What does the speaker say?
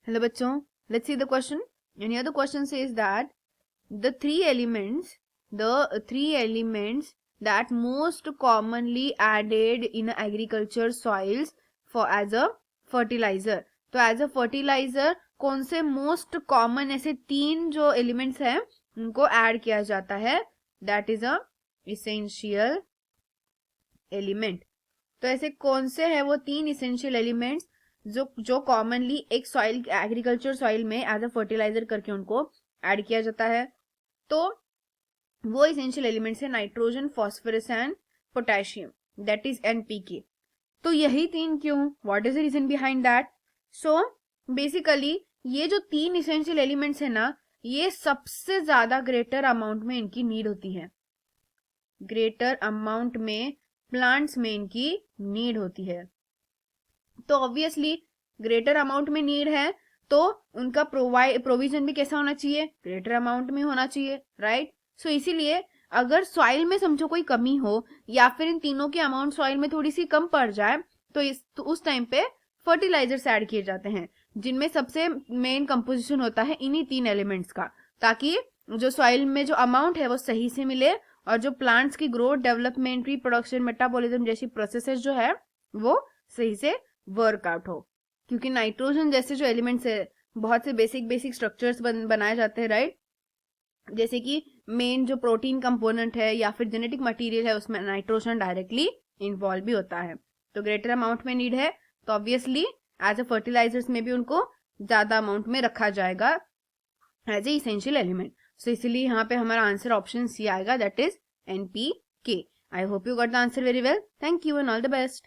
Hello bachcho, let's see the question. And here the question says that the three elements that most commonly added in agriculture soils for as a fertilizer. तो as a fertilizer कौन से most common ऐसे तीन जो elements हैं उनको add किया जाता है, that is a essential element. तो ऐसे कौन से हैं वो तीन इसेंशियल एलिमेंट्स जो कॉमनली एक सॉइल एग्रीकल्चर सॉइल में एज अ फर्टिलाइजर करके उनको ऐड किया जाता है. तो वो इसेंशियल एलिमेंट्स है nitrogen, phosphorus and potassium, that is NPK. तो यही तीन क्यों, what is the reason behind that? So basically ये जो तीन इसेंशियल एलिमेंट्स है ना, ये सबसे ज्यादा ग्रेटर अमाउंट में इनकी नीड होती है. ग्रेटर अमाउंट में प्लांट्स में इनकी नीड होती है. तो ऑब्वियसली ग्रेटर अमाउंट में नीड है तो उनका प्रोविजन भी कैसा होना चाहिए, ग्रेटर अमाउंट में होना चाहिए, राइट. सो इसीलिए अगर सॉइल में समझो कोई कमी हो या फिर इन तीनों के अमाउंट सॉइल में थोड़ी सी कम पड़ जाए तो उस टाइम पे फर्टिलाइजर्स ऐड किए जाते हैं जिनमें सबसे मेन कंपोजिशन होता है इन्हीं तीन एलिमेंट्स का, ताकि जो सॉइल में जो अमाउंट है वो सही से मिले और जो प्लांट्स की ग्रोथ, डेवलपमेंट, रिप्रोडक्शन, मेटाबॉलिज्म जैसी प्रोसेसेस जो है वो सही से वर्कआउट हो. क्योंकि नाइट्रोजन जैसे जो एलिमेंट्स है बहुत से बेसिक स्ट्रक्चर्स बनाए जाते हैं, राइट. जैसे कि मेन जो प्रोटीन कंपोनेंट है या फिर जेनेटिक मटेरियल है उसमें नाइट्रोजन डायरेक्टली इन्वॉल्व भी होता है. तो ग्रेटर अमाउंट में नीड है तो ऑब्वियसली एज अ फर्टिलाइजर्स में भी उनको ज्यादा अमाउंट में रखा जाएगा एज ए इसेंशियल एलिमेंट. सो इसलिए यहाँ पे हमारा आंसर ऑप्शन सी आएगा, that is NPK. I hope you got the answer very well. Thank you and all the best.